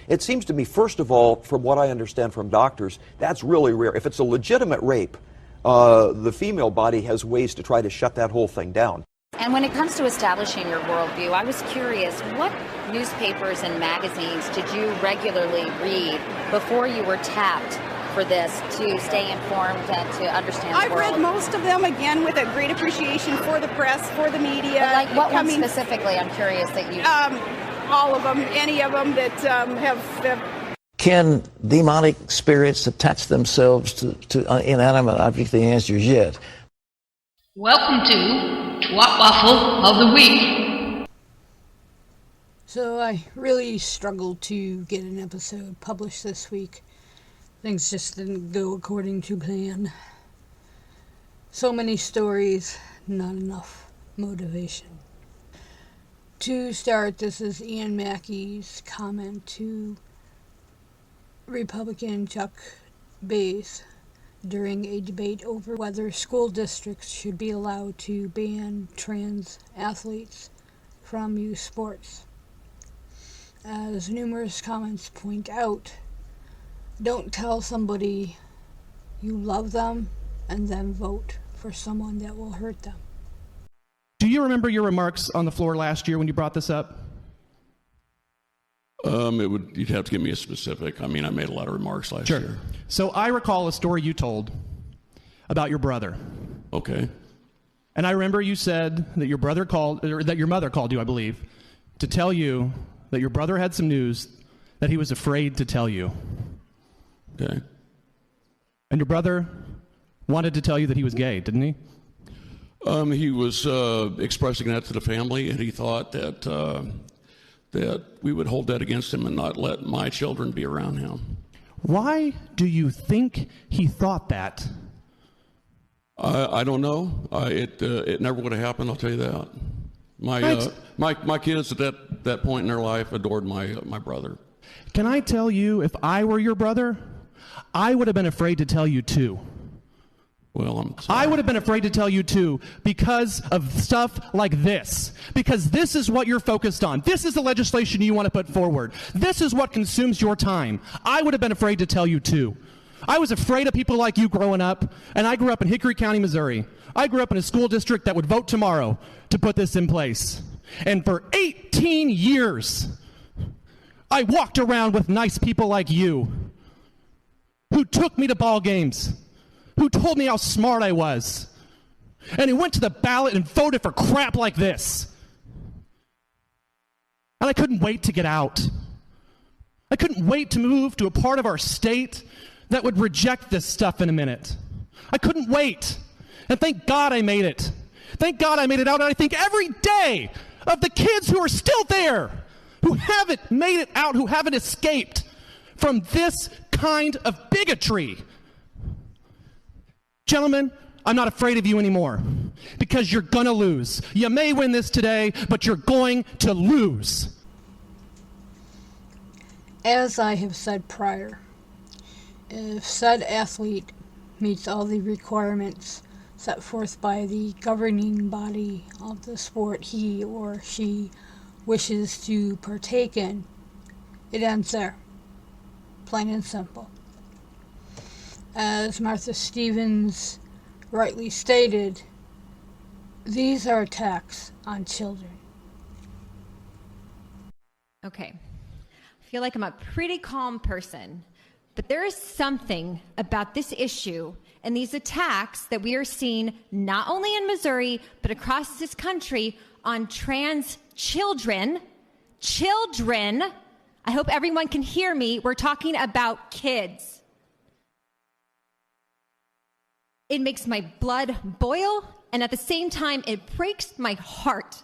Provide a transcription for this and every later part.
It seems to me, first of all, from what I understand from doctors, that's really rare. If it's a legitimate rape, the female body has ways to try to shut that whole thing down. And when it comes to establishing your worldview, I was curious, what newspapers and magazines did you regularly read before you were tapped for this to stay informed and to understand the world? I've read most of them, again, with a great appreciation for the press, for the media. But like what one specifically? I'm curious that you... all of them, any of them that have... Can demonic spirits attach themselves to inanimate objects? The answer is yes. Welcome to Twat Waffle of the Week. So I really struggled to get an episode published this week. Things just didn't go according to plan. So many stories, not enough motivation. To start, this is Ian Mackey's comment to Republican Chuck Bass during a debate over whether school districts should be allowed to ban trans athletes from youth sports. As numerous comments point out, don't tell somebody you love them and then vote for someone that will hurt them. Do you remember your remarks on the floor last year when you brought this up? You'd have to give me a specific. I mean, I made a lot of remarks last year. So I recall a story you told about your brother. Okay. And I remember you said that your brother called, or that your mother called you, I believe, to tell you that your brother had some news that he was afraid to tell you. Okay. And your brother wanted to tell you that he was gay, didn't he? He was expressing that to the family, and he thought that that we would hold that against him and not let my children be around him. Why do you think he thought that? I don't know. It never would have happened, I'll tell you that. My kids at that point in their life adored my brother. Can I tell you, if I were your brother, I would have been afraid to tell you too. Well, I'm sorry. I would have been afraid to tell you too because of stuff like this. Because this is what you're focused on. This is the legislation you want to put forward. This is what consumes your time. I would have been afraid to tell you too. I was afraid of people like you growing up, and I grew up in Hickory County, Missouri. I grew up in a school district that would vote tomorrow to put this in place. And for 18 years, I walked around with nice people like you who took me to ball games, who told me how smart I was, and who went to the ballot and voted for crap like this. And I couldn't wait to get out. I couldn't wait to move to a part of our state that would reject this stuff in a minute. I couldn't wait. And thank God I made it. Thank God I made it out, and I think every day of the kids who are still there, who haven't made it out, who haven't escaped from this kind of bigotry. Gentlemen, I'm not afraid of you anymore because you're gonna lose. You may win this today, but you're going to lose. As I have said prior, if said athlete meets all the requirements set forth by the governing body of the sport he or she wishes to partake in, it ends there. Plain and simple. As Martha Stevens rightly stated, these are attacks on children. Okay. I feel like I'm a pretty calm person, but there is something about this issue and these attacks that we are seeing not only in Missouri, but across this country on trans children. Children. I hope everyone can hear me. We're talking about kids. It makes my blood boil, and at the same time, it breaks my heart.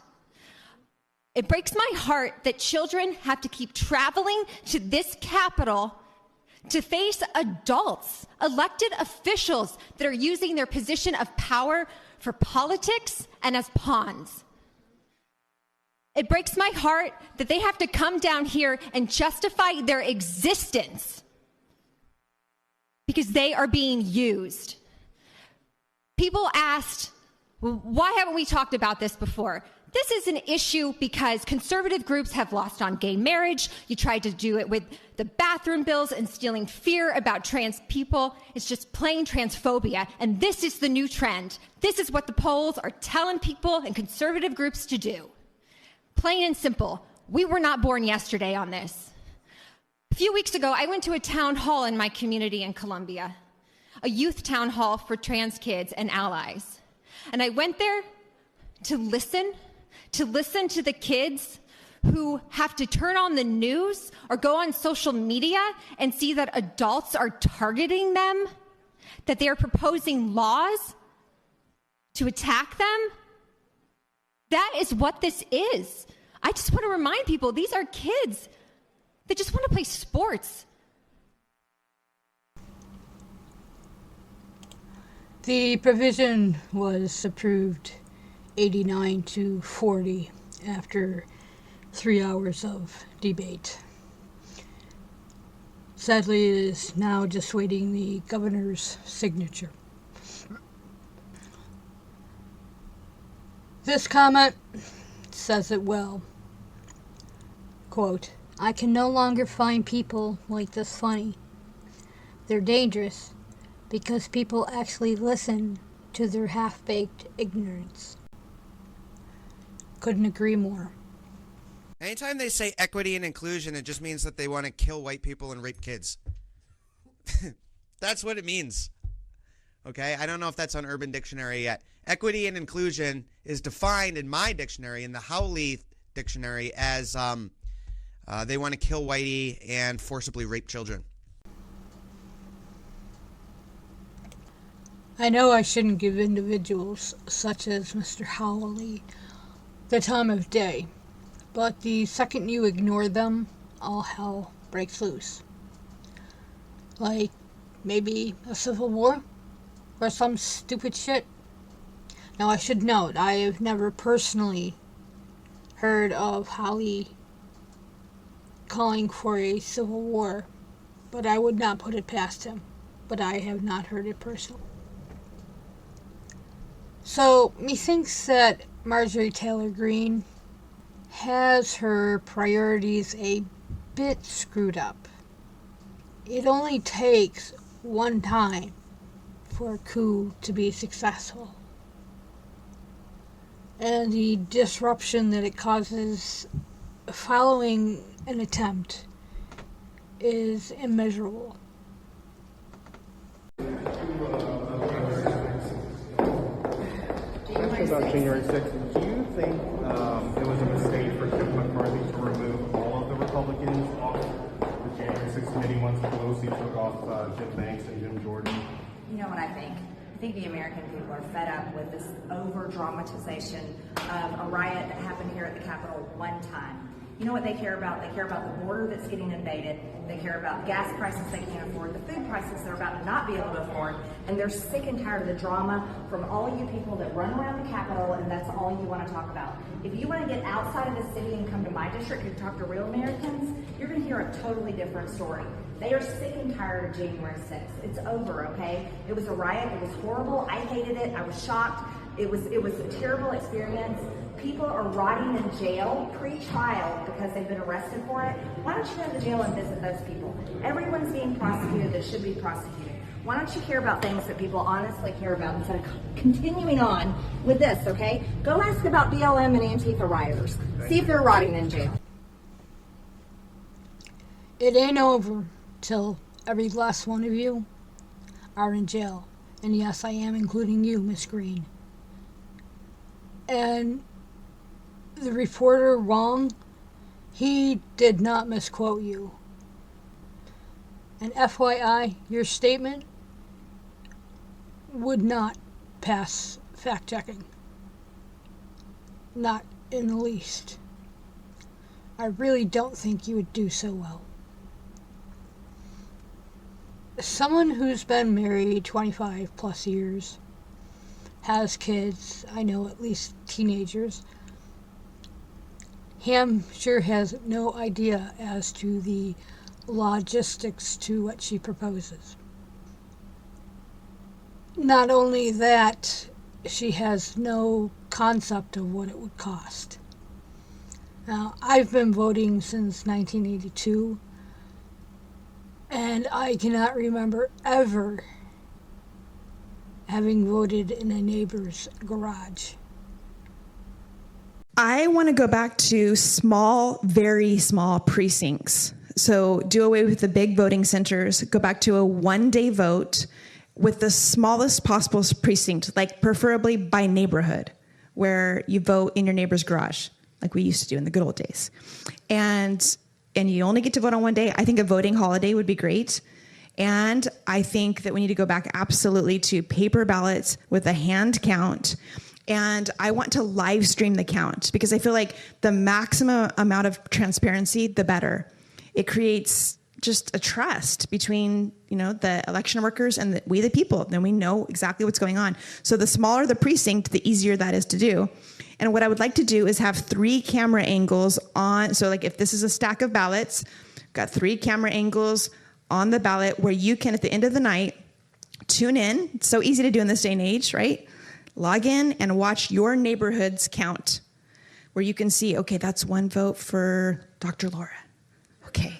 It breaks my heart that children have to keep traveling to this capital to face adults, elected officials that are using their position of power for politics and as pawns. It breaks my heart that they have to come down here and justify their existence because they are being used. People asked, why haven't we talked about this before? This is an issue because conservative groups have lost on gay marriage. You tried to do it with the bathroom bills, instilling fear about trans people. It's just plain transphobia. And this is the new trend. This is what the polls are telling people and conservative groups to do. Plain and simple. We were not born yesterday on this. A few weeks ago, I went to a town hall in my community in Columbia, a youth town hall for trans kids and allies. And I went there to listen to the kids who have to turn on the news or go on social media and see that adults are targeting them, that they are proposing laws to attack them. That is what this is. I just want to remind people, these are kids that just want to play sports. The provision was approved 89-40 after 3 hours of debate. Sadly, it is now just waiting the governor's signature. This comment says it well. Quote, "I can no longer find people like this funny. They're dangerous because people actually listen to their half-baked ignorance." Couldn't agree more. Anytime they say equity and inclusion, it just means that they want to kill white people and rape kids. That's what it means. Okay? I don't know if that's on Urban Dictionary yet. Equity and inclusion is defined in my dictionary, in the Howley dictionary, as they want to kill whitey and forcibly rape children. I know I shouldn't give individuals such as Mr. Howley the time of day, but the second you ignore them, all hell breaks loose. Like maybe a civil war or some stupid shit. Now I should note, I have never personally heard of Howley calling for a civil war, but I would not put it past him. But I have not heard it personally. So, methinks that Marjorie Taylor Greene has her priorities a bit screwed up. It only takes one time for a coup to be successful. And the disruption that it causes following an attempt is immeasurable. About January 6th, do you think it was a mistake for Kevin McCarthy to remove all of the Republicans off the January 6th committee once Pelosi took off Jim Banks and Jim Jordan? You know what I think? I think the American people are fed up with this over-dramatization of a riot that happened here at the Capitol one time. You know what they care about? They care about the border that's getting invaded. They care about gas prices they can't afford, the food prices they're about to not be able to afford, and they're sick and tired of the drama from all you people that run around the Capitol, and that's all you want to talk about. If you want to get outside of the city and come to my district and talk to real Americans, you're going to hear a totally different story. They are sick and tired of January 6th. It's over, okay? It was a riot. It was horrible. I hated it. I was shocked. It was a terrible experience. People are rotting in jail pre-trial because they've been arrested for it. Why don't you go to the jail and visit those people? Everyone's being prosecuted that should be prosecuted. Why don't you care about things that people honestly care about instead of continuing on with this, okay? Go ask about BLM and Antifa rioters. See if they're rotting in jail. It ain't over till every last one of you are in jail. And yes, I am including you, Miss Green. And the reporter wrong, he did not misquote you. And FYI, your statement would not pass fact-checking. Not in the least. I really don't think you would do so well. Someone who's been married 25 plus years, has kids, I know at least teenagers, Ham sure has no idea as to the logistics to what she proposes. Not only that, she has no concept of what it would cost. Now, I've been voting since 1982, and I cannot remember ever having voted in a neighbor's garage. I want to go back to small, very small precincts. So do away with the big voting centers, go back to a one-day vote with the smallest possible precinct, like preferably by neighborhood, where you vote in your neighbor's garage, like we used to do in the good old days. And you only get to vote on one day. I think a voting holiday would be great. And I think that we need to go back absolutely to paper ballots with a hand count. And I want to live stream the count because I feel like the maximum amount of transparency, the better. It creates just a trust between, the election workers and we the people. Then we know exactly what's going on. So the smaller the precinct, the easier that is to do. And what I would like to do is have 3 camera angles on. So like if this is a stack of ballots, got 3 camera angles on the ballot where you can, at the end of the night, tune in. It's so easy to do in this day and age, right? Log in and watch your neighborhood's count where you can see, okay, that's 1 vote for Dr. Laura. Okay.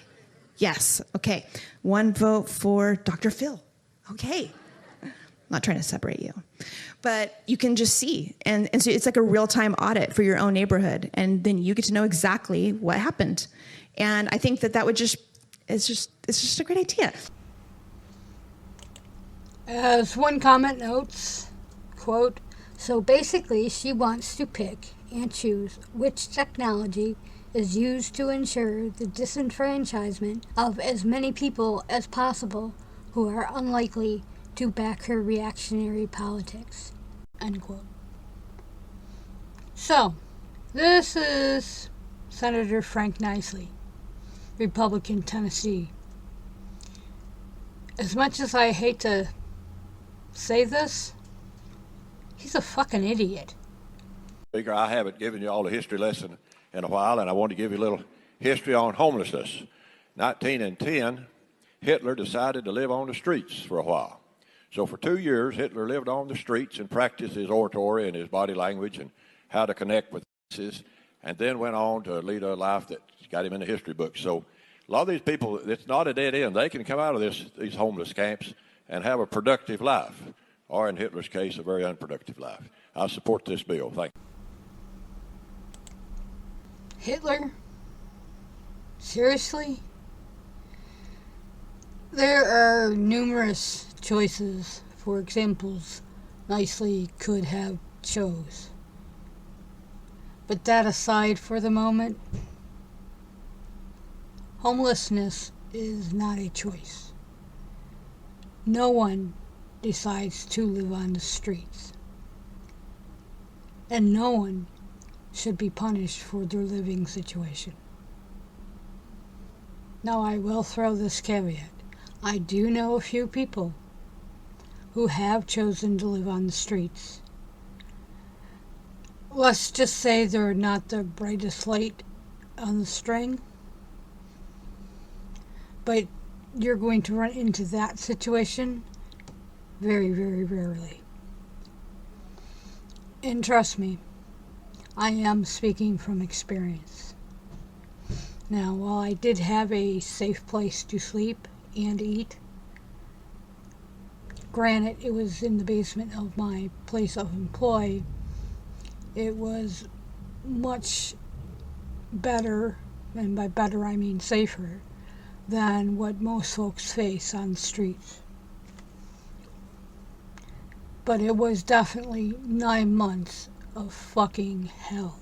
Yes. Okay. 1 vote for Dr. Phil. Okay. I'm not trying to separate you. But you can just see. And so it's like a real-time audit for your own neighborhood. And then you get to know exactly what happened. And I think that would it's just a great idea. As one comment notes, quote, so basically she wants to pick and choose which technology is used to ensure the disenfranchisement of as many people as possible who are unlikely to back her reactionary politics, unquote. So, this is Senator Frank Nicely, Republican, Tennessee. As much as I hate to say this, he's a fucking idiot. Speaker, I haven't given you all the history lesson in a while, and I want to give you a little history on homelessness. 1910, Hitler decided to live on the streets for a while. So for 2 years, Hitler lived on the streets and practiced his oratory and his body language and how to connect with masses, and then went on to lead a life that got him in the history books. So a lot of these people, it's not a dead end. They can come out of these homeless camps and have a productive life, or in Hitler's case, a very unproductive life. I support this bill. Thank you. Hitler? Seriously? There are numerous choices for examples Nicely could have chose. But that aside for the moment, homelessness is not a choice. No one decides to live on the streets. And no one should be punished for their living situation. Now, I will throw this caveat. I do know a few people who have chosen to live on the streets. Let's just say they're not the brightest light on the string, but you're going to run into that situation very, very rarely. And trust me, I am speaking from experience. Now, while I did have a safe place to sleep and eat, granted, it was in the basement of my place of employ, it was much better, and by better I mean safer, than what most folks face on the streets. But it was definitely 9 months of fucking hell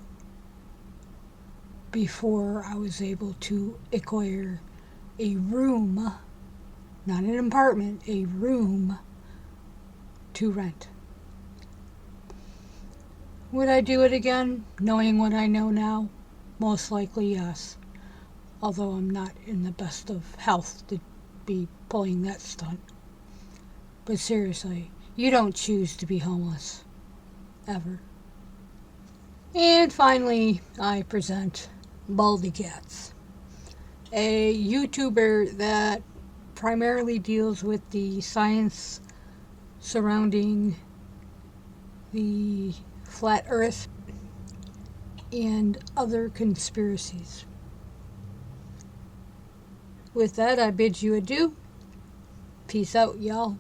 before I was able to acquire a room, not an apartment, a room to rent. Would I do it again, knowing what I know now? Most likely yes, although I'm not in the best of health to be pulling that stunt. But seriously, you don't choose to be homeless, ever. And finally, I present Baldy Cats, a YouTuber that primarily deals with the science surrounding the flat earth, and other conspiracies. With that, I bid you adieu. Peace out, y'all.